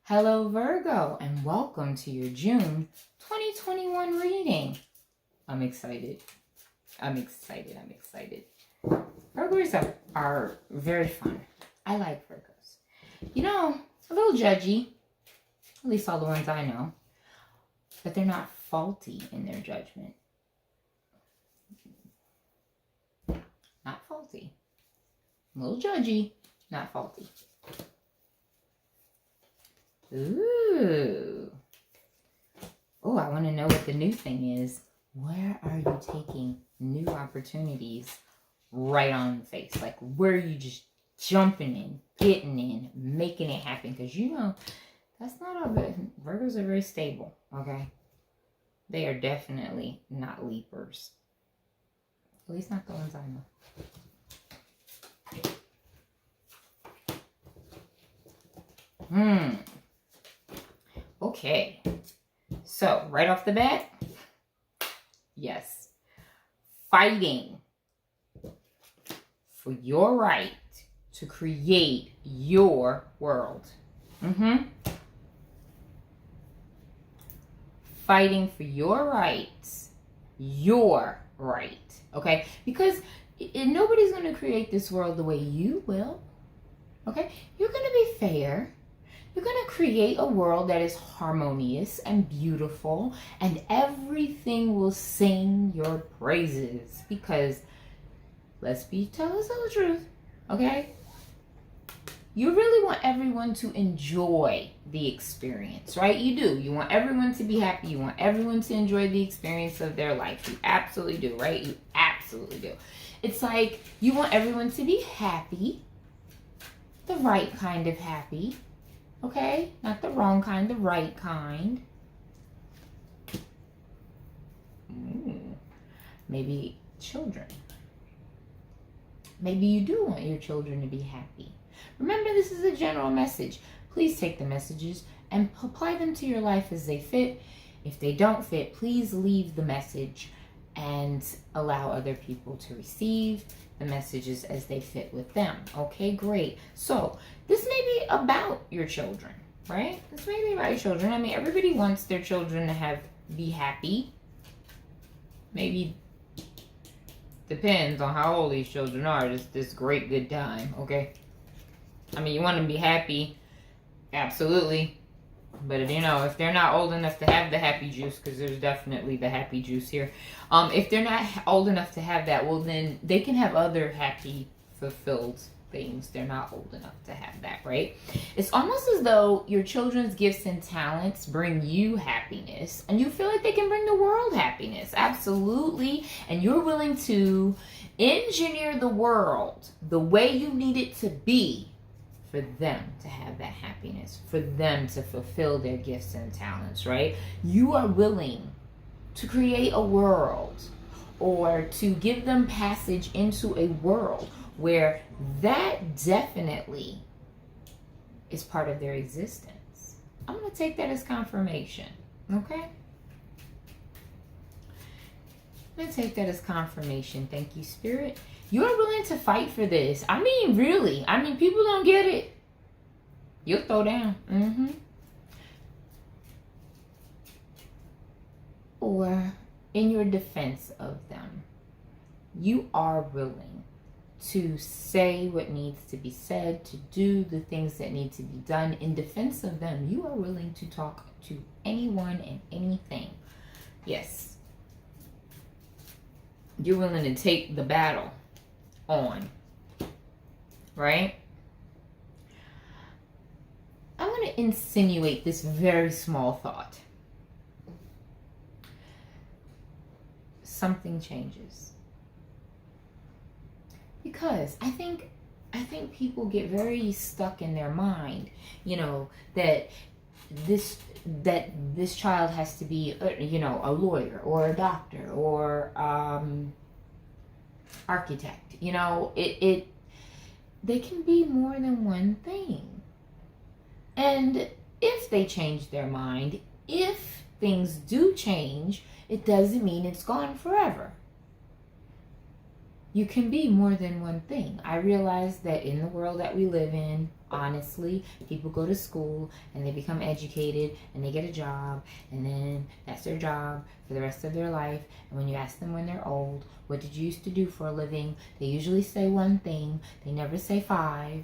Hello Virgo, and welcome to your June 2021 reading. I'm excited. Virgos are very fun. I like Virgos. You know, a little judgy, at least all the ones I know, but they're not faulty in their judgment. Not faulty. A little judgy, not faulty. Ooh. Oh, I want to know what the new thing is. Where are you taking new opportunities right on the face? Like, where are you just jumping in, getting in, making it happen? Because you know, that's not all good. Virgos are very stable, okay? They are definitely not leapers. At least not the ones I know. Okay, so right off the bat, yes, fighting for your right to create your world. Fighting for your rights, your right, okay? Because nobody's going to create this world the way you will, okay? You're going to be fair. You're going to create a world that is harmonious and beautiful, and everything will sing your praises. Because, tell us the truth, okay? You really want everyone to enjoy the experience, right? You do. You want everyone to be happy. You want everyone to enjoy the experience of their life. You absolutely do, right? You absolutely do. It's like you want everyone to be happy, the right kind of happy. Okay? Not the wrong kind, the right kind. Maybe children. Maybe you do want your children to be happy. Remember, this is a general message. Please take the messages and apply them to your life as they fit. If they don't fit, please leave the message and allow other people to receive the messages as they fit with them. Okay, great. So this may be about your children, right? This may be about your children. I mean, everybody wants their children to be happy. Maybe depends on how old these children are. This great good time, okay? I mean, you want them to be happy, absolutely. But if they're not old enough to have the happy juice, because there's definitely the happy juice here. If they're not old enough to have that, well, then they can have other happy, fulfilled things. They're not old enough to have that, right? It's almost as though your children's gifts and talents bring you happiness, and you feel like they can bring the world happiness. Absolutely. And you're willing to engineer the world the way you need it to be for them to have that happiness, for them to fulfill their gifts and talents, right? You are willing to create a world or to give them passage into a world where that definitely is part of their existence. I'm going to take that as confirmation, okay? I'm going to take that as confirmation. Thank you, Spirit. You're willing to fight for this. I mean, really. I mean, people don't get it. You'll throw down. Or in your defense of them, you are willing to say what needs to be said, to do the things that need to be done. In defense of them, you are willing to talk to anyone and anything. Yes. You're willing to take the battle on, right? I'm going to insinuate this very small thought. Something changes. Because I think people get very stuck in their mind, that this child has to be, a lawyer or a doctor or architect. They can be more than one thing. And if they change their mind, if things do change, it doesn't mean it's gone forever. you can be more than one thing. I realize that in the world that we live in, honestly, people go to school and they become educated and they get a job, and then that's their job for the rest of their life. And when you ask them when they're old, what did you used to do for a living? They usually say one thing. They never say 5.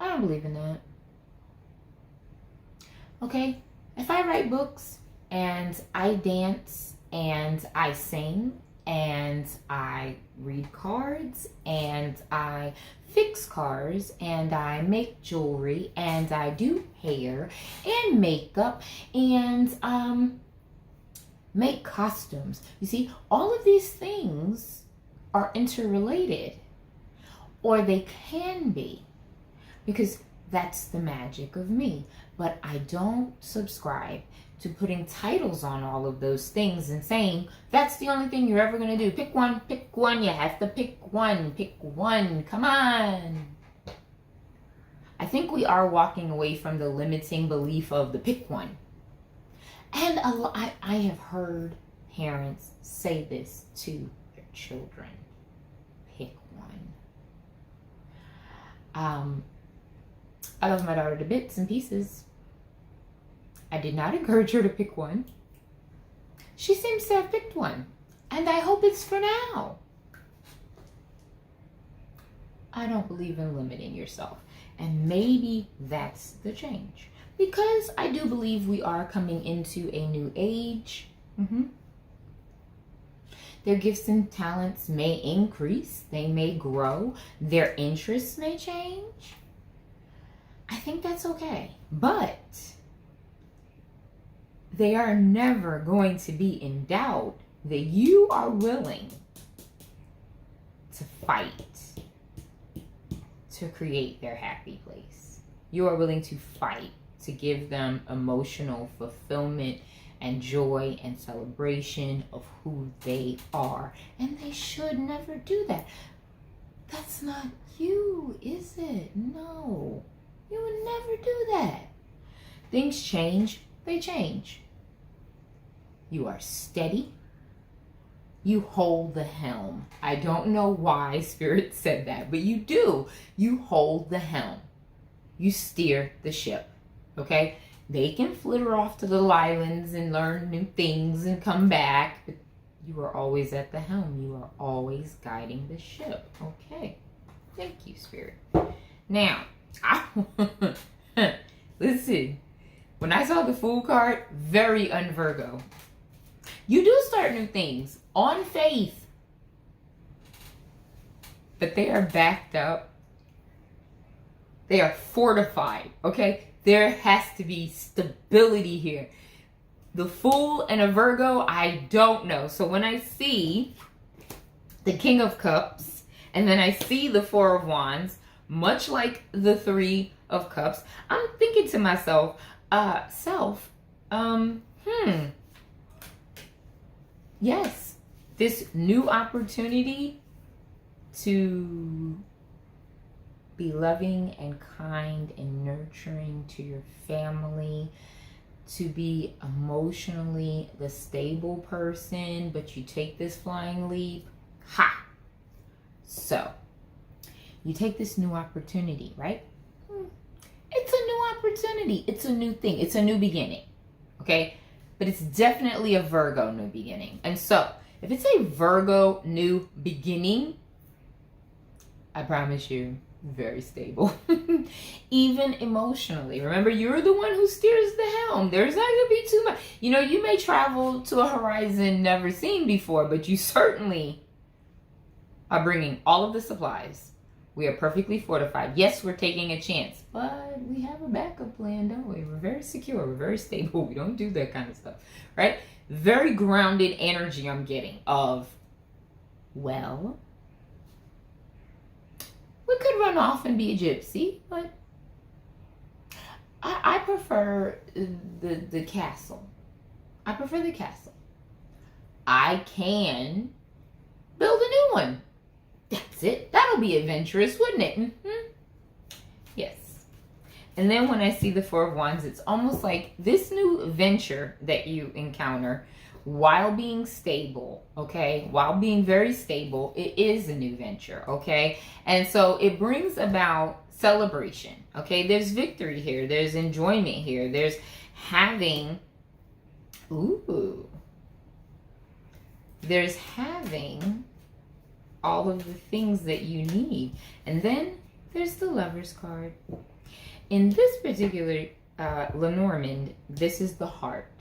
I don't believe in that. Okay? If I write books and I dance and I sing and I read cards and I fix cars and I make jewelry and I do hair and makeup and make costumes. You see, all of these things are interrelated, or they can be, because that's the magic of me. But I don't subscribe to putting titles on all of those things and saying, that's the only thing you're ever going to do. Pick one, you have to pick one, come on. I think we are walking away from the limiting belief of the pick one. And I have heard parents say this to their children. Pick one. I love my daughter to bits and pieces. I did not encourage her to pick one. She seems to have picked one, and I hope it's for now. I don't believe in limiting yourself, and maybe that's the change, because I do believe we are coming into a new age. Their gifts and talents may increase, they may grow, their interests may change. I think that's okay, but they are never going to be in doubt that you are willing to fight to create their happy place. You are willing to fight to give them emotional fulfillment and joy and celebration of who they are. And they should never do that. That's not you, is it? No. You would never do that. Things change, they change. You are steady. You hold the helm. I don't know why Spirit said that, but you do. You hold the helm. You steer the ship, okay? They can flitter off to little islands and learn new things and come back, but you are always at the helm. You are always guiding the ship, okay? Thank you, Spirit. Now, listen, when I saw the Fool card, very un-Virgo. You do start new things on faith, but they are backed up. They are fortified, okay? There has to be stability here. The Fool and a Virgo, I don't know. So when I see the King of Cups and then I see the Four of Wands, much like the Three of Cups, I'm thinking to myself, yes, this new opportunity to be loving and kind and nurturing to your family, to be emotionally the stable person, but you take this flying leap. Ha! So, you take this new opportunity, right? It's a new opportunity. It's a new thing. It's a new beginning, okay? But it's definitely a Virgo new beginning. And so, if it's a Virgo new beginning, I promise you, very stable. Even emotionally. Remember, you're the one who steers the helm. There's not going to be too much. You know, you may travel to a horizon never seen before, but you certainly are bringing all of the supplies. We are perfectly fortified. Yes, we're taking a chance, but we have a backup plan, don't we? We're very secure. We're very stable. We don't do that kind of stuff, right? Very grounded energy I'm getting of, well, we could run off and be a gypsy, but I prefer the castle. I prefer the castle. I can build a new one. That's it. That'll be adventurous, wouldn't it? Mm-hmm. Yes. And then when I see the Four of Wands, it's almost like this new venture that you encounter while being stable, okay, while being very stable, it is a new venture, okay? And so it brings about celebration, okay? There's victory here, there's enjoyment here, there's having, there's having all of the things that you need. And then there's the Lover's card. In this particular Lenormand, this is the heart,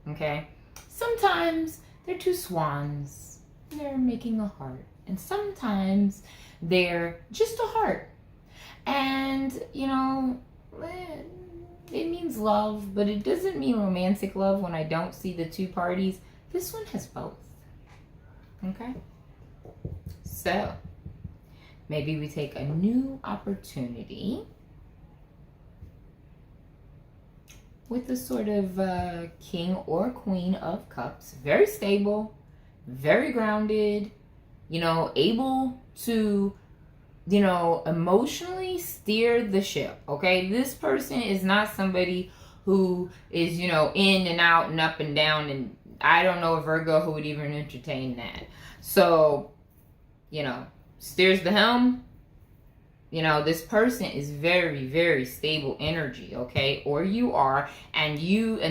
okay? Sometimes they're two swans, they're making a heart. And sometimes they're just a heart. And, you know, it means love, but it doesn't mean romantic love when I don't see the two parties. This one has both, okay? So, maybe we take a new opportunity with the sort of king or queen of cups. Very stable, very grounded, you know, able to, you know, emotionally steer the ship, okay? This person is not somebody who is, you know, in and out and up and down, and I don't know a Virgo who would even entertain that. So, you know, steers the helm. You know, this person is very, very stable energy, okay? Or you are, and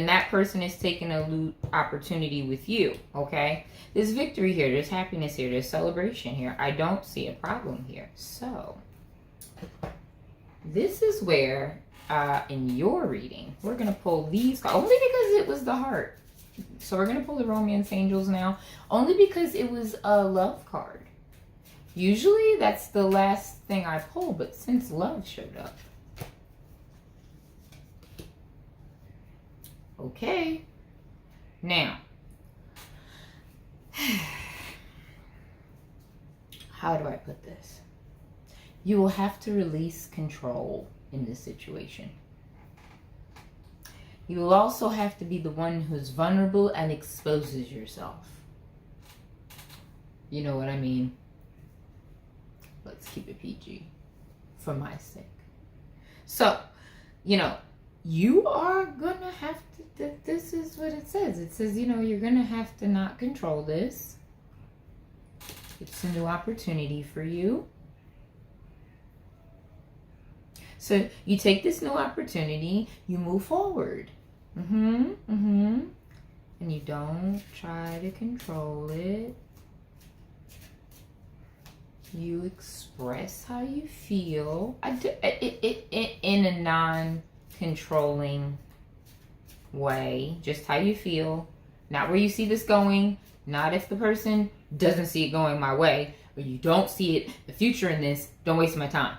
that person is taking a loot opportunity with you, okay? There's victory here, there's happiness here, there's celebration here. I don't see a problem here. So, this is where, in your reading, we're going to pull these cards, only because it was the heart. So we're going to pull the Romance Angels now, only because it was a love card. Usually that's the last thing I pull, but since love showed up. Okay. Now, how do I put this? You will have to release control in this situation. You will also have to be the one who's vulnerable and exposes yourself. You know what I mean? Let's keep it PG for my sake. So, you know, you are gonna have to, this is what it says. It says, you know, you're gonna have to not control this. It's a new opportunity for you. So you take this new opportunity, you move forward. And you don't try to control it. You express how you feel in a non-controlling way. Just how you feel. Not where you see this going. Not if the person doesn't see it going my way. Or you don't see it, the future in this. Don't waste my time.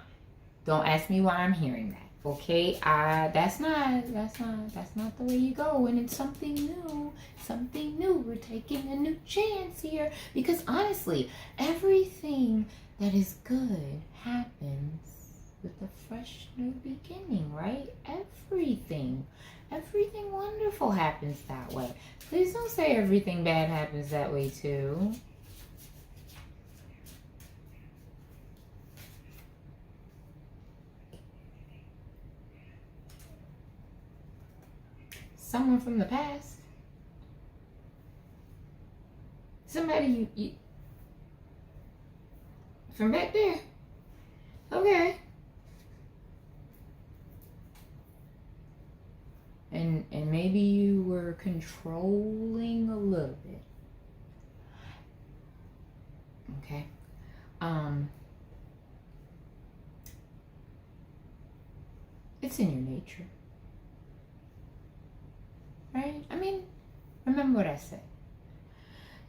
Don't ask me why I'm hearing that. Okay? That's not the way you go when it's something new. Something new. We're taking a new chance here. Because honestly, everything that is good happens with a fresh new beginning, right? Everything wonderful happens that way. Please don't say everything bad happens that way too. Someone from the past. Somebody you from back there. Okay. And maybe you were controlling a little bit. Okay. It's in your nature. Right? I mean, remember what I said.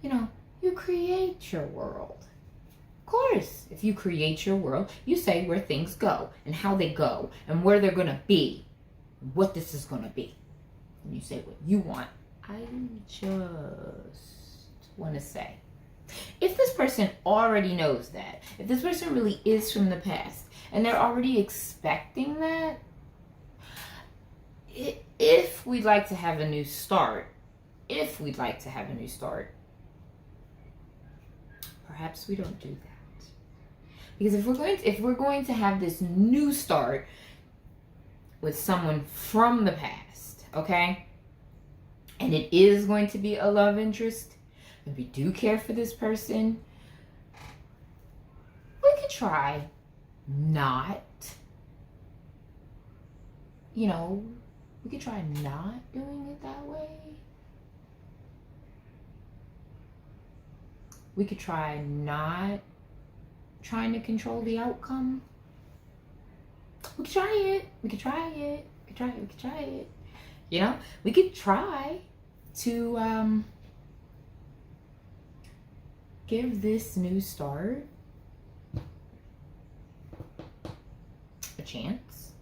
You know, you create your world. Of course, if you create your world, you say where things go and how they go and where they're going to be, what this is going to be. And you say what you want. I just want to say, if this person already knows that, if this person really is from the past and they're already expecting that, if we'd like to have a new start, perhaps we don't do that. Because if we're going to have this new start with someone from the past, okay? and it is going to be a love interest, if you do care for this person, we could try not, you know, we could try not doing it that way. We could try not trying to control the outcome. We could try it. We could try it. We could try it. We could try it. You know, we could try to give this new start a chance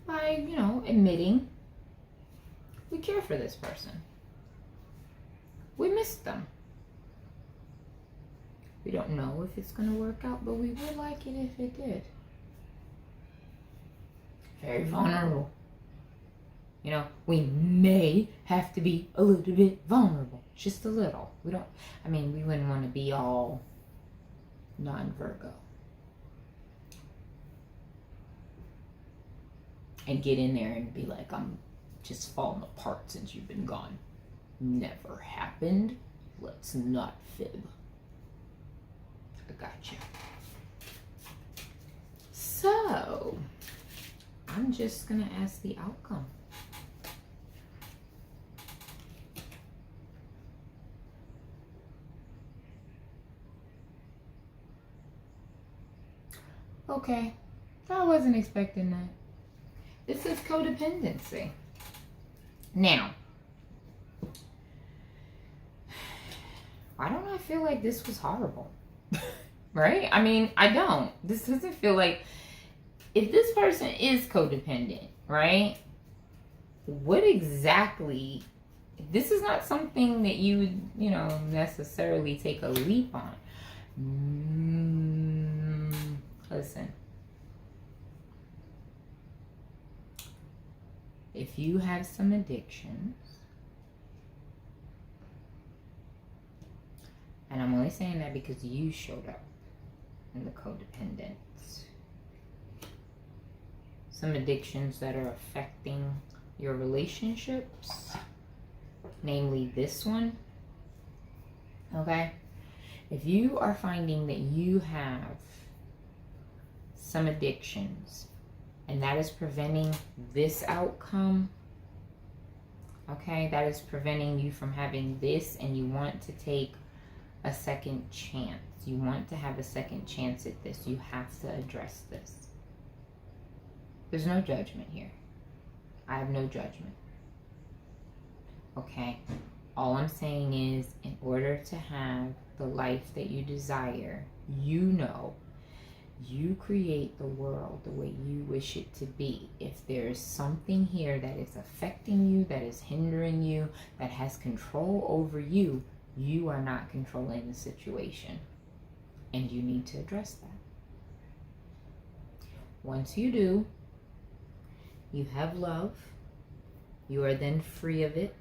by, you know, admitting we care for this person. We missed them. We don't know if it's going to work out, but we would like it if it did. Very vulnerable. You know, we may have to be a little bit vulnerable. Just a little. We wouldn't want to be all non-Virgo. And get in there and be like, I'm just falling apart since you've been gone. Never happened. Let's not fib. I got you. So, I'm just going to ask the outcome. Okay, I wasn't expecting that. This is codependency. Now, why don't I feel like this was horrible? Right? I mean, I don't. This doesn't feel like, if this person is codependent, right? What exactly, this is not something that you would, you know, necessarily take a leap on. Listen. If you have some addictions, and I'm only saying that because you showed up in the codependence. Some addictions that are affecting your relationships, namely this one, okay? If you are finding that you have some addictions and that is preventing this outcome, okay, that is preventing you from having this, and you want to take a second chance. You want to have a second chance at this. You have to address this. There's no judgment here. I have no judgment. Okay? All I'm saying is, in order to have the life that you desire, you know, you create the world the way you wish it to be. If there is something here that is affecting you, that is hindering you, that has control over you, you are not controlling the situation. And you need to address that. Once you do, you have love. You are then free of it.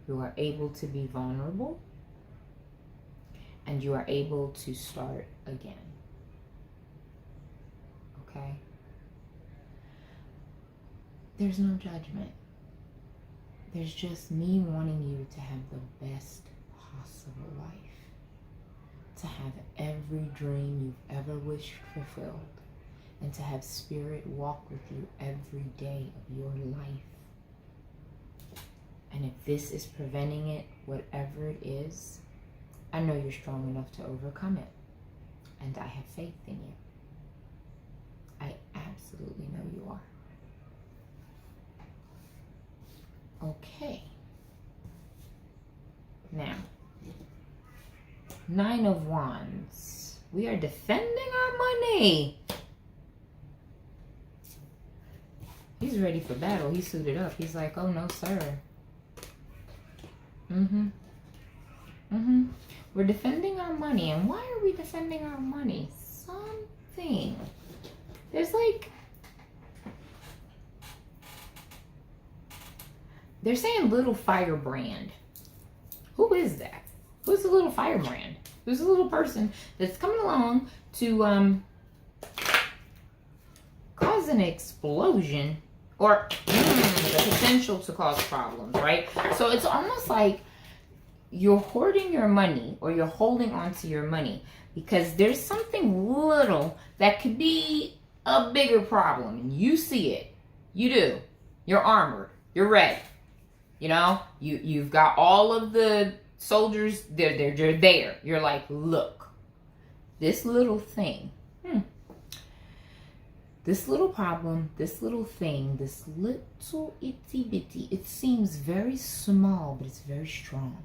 You are able to be vulnerable. And you are able to start again. Okay? There's no judgment. There's just me wanting you to have the best possible life. To have every dream you've ever wished fulfilled. And to have spirit walk with you every day of your life. And if this is preventing it, whatever it is, I know you're strong enough to overcome it. And I have faith in you. I absolutely know you are. Okay. Now, 9 of Wands. We are defending our money. He's ready for battle. He's suited up. He's like, oh no, sir. We're defending our money. And why are we defending our money? Something. There's like, they're saying little firebrand. Who is that? Who's the little firebrand? Who's the little person that's coming along to cause an explosion? Or the potential to cause problems, right? So it's almost like you're hoarding your money, or you're holding on to your money because there's something little that could be a bigger problem, and you see it. You do. You're armored. You're ready. You know, you've got all of the soldiers. They're there. You're like, look, this little thing, this little problem, this little thing, this little itty bitty. It seems very small, but it's very strong.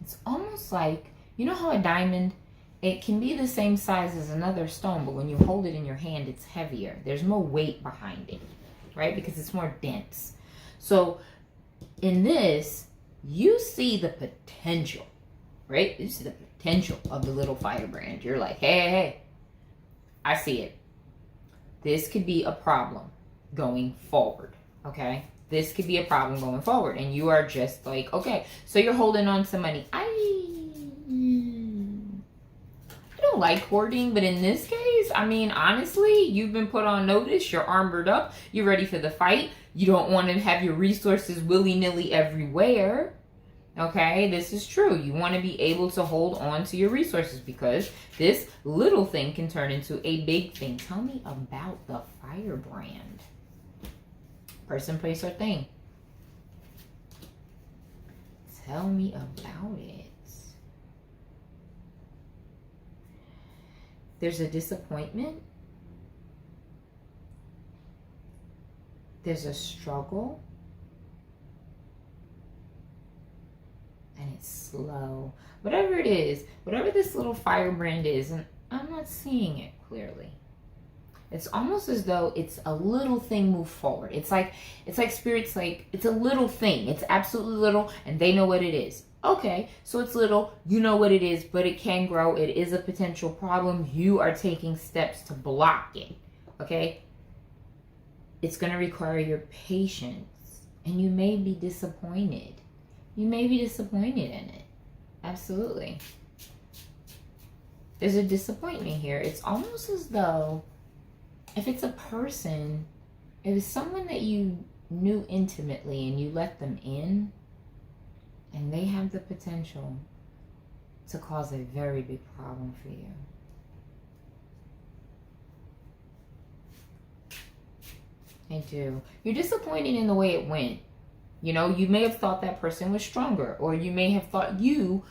It's almost like, you know how a diamond, it can be the same size as another stone, but when you hold it in your hand, it's heavier. There's more weight behind it, right? Because it's more dense. So in this, you see the potential, right? You see the potential of the little firebrand. You're like, hey, I see it. This could be a problem going forward, okay? This could be a problem going forward. And you are just like, okay, so you're holding on to money. I don't like hoarding, but in this case, I mean, honestly, you've been put on notice. You're armored up. You're ready for the fight. You don't want to have your resources willy-nilly everywhere. Okay, this is true. You want to be able to hold on to your resources because this little thing can turn into a big thing. Tell me about the firebrand. Person, place, or thing. Tell me about it. There's a disappointment. There's a struggle. And it's slow. Whatever it is, whatever this little firebrand is, and I'm not seeing it clearly. It's almost as though it's a little thing move forward. It's like Spirit's like, it's a little thing. It's absolutely little, and they know what it is. Okay, so it's little, you know what it is, but it can grow. It is a potential problem. You are taking steps to block it. Okay? It's going to require your patience, and you may be disappointed. You may be disappointed in it. Absolutely. There's a disappointment here. It's almost as though if it's a person, if it's someone that you knew intimately and you let them in, and they have the potential to cause a very big problem for you. I do. You're disappointed in the way it went. You know, you may have thought that person was stronger, or you may have thought you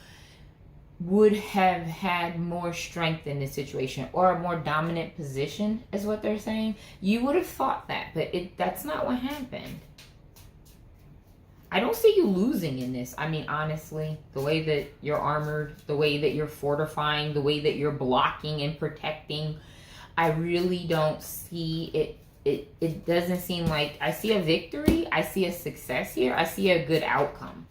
would have had more strength in this situation, or a more dominant position, is what they're saying. You would have thought that, but that's not what happened. I don't see you losing in this. I mean, honestly, the way that you're armored, the way that you're fortifying, the way that you're blocking and protecting, I really don't see it. It doesn't seem like, I see a victory. I see a success here. I see a good outcome.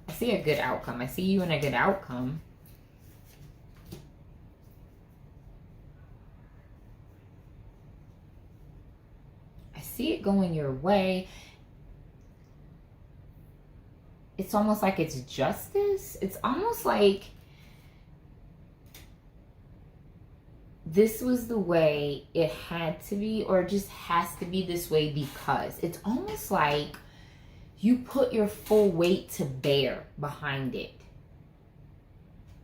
I see a good outcome. I see you in a good outcome. I see it going your way. It's almost like it's justice. It's almost like this was the way it had to be, or it just has to be this way because it's almost like you put your full weight to bear behind it.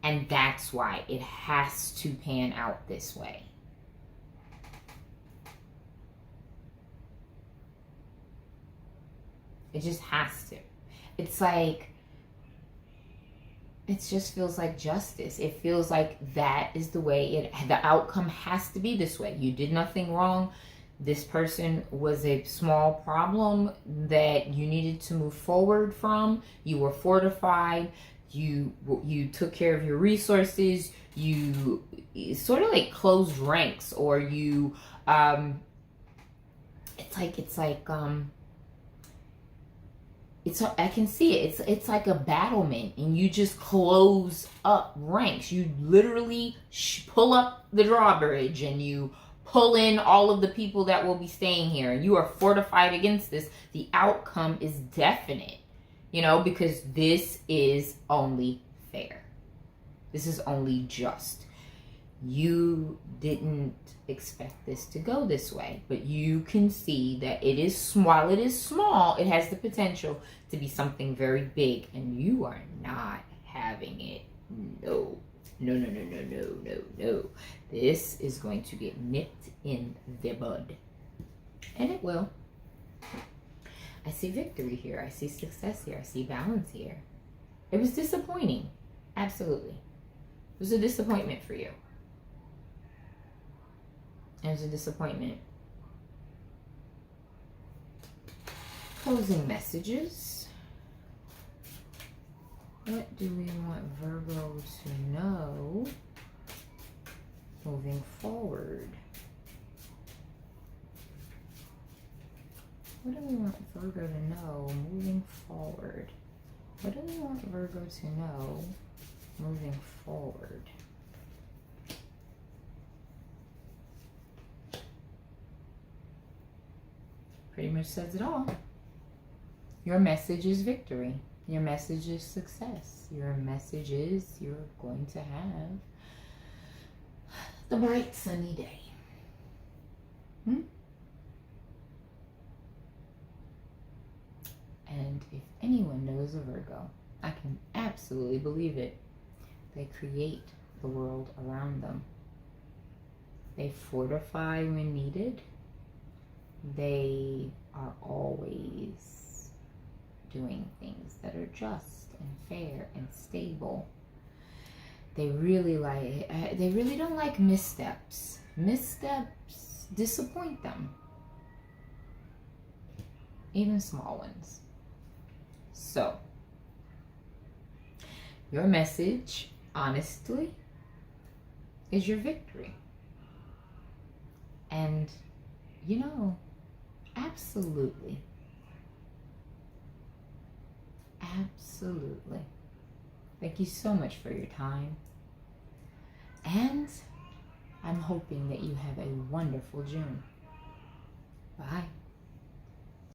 And that's why it has to pan out this way. It just has to. It's like, it just feels like justice. It feels like that is the way the outcome has to be this way. You did nothing wrong. This person was a small problem that you needed to move forward from. You were fortified. You took care of your resources. You sort of like closed ranks, or you, I can see it. It's like a battlement, and you just close up ranks. You literally pull up the drawbridge, and you pull in all of the people that will be staying here. You are fortified against this. The outcome is definite, because this is only fair. This is only just. You didn't expect this to go this way, but you can see that it is, while it is small, it has the potential to be something very big, and you are not having it. No. No, no, no, no, no, no, no. This is going to get nipped in the bud. And it will. I see victory here. I see success here. I see balance here. It was disappointing. Absolutely. It was a disappointment for you. It was a disappointment. Closing messages. What do we want Virgo to know moving forward? What do we want Virgo to know moving forward? What do we want Virgo to know moving forward? Pretty much says it all. Your message is victory. Your message is success. Your message is you're going to have the bright sunny day. And if anyone knows a Virgo, I can absolutely believe it. They create the world around them. They fortify when needed. They are always doing things that are just and fair and stable. They really don't like missteps. Missteps disappoint them. Even small ones. So, your message, honestly, is your victory. And, you know, absolutely. Absolutely. Thank you so much for your time. And I'm hoping that you have a wonderful June.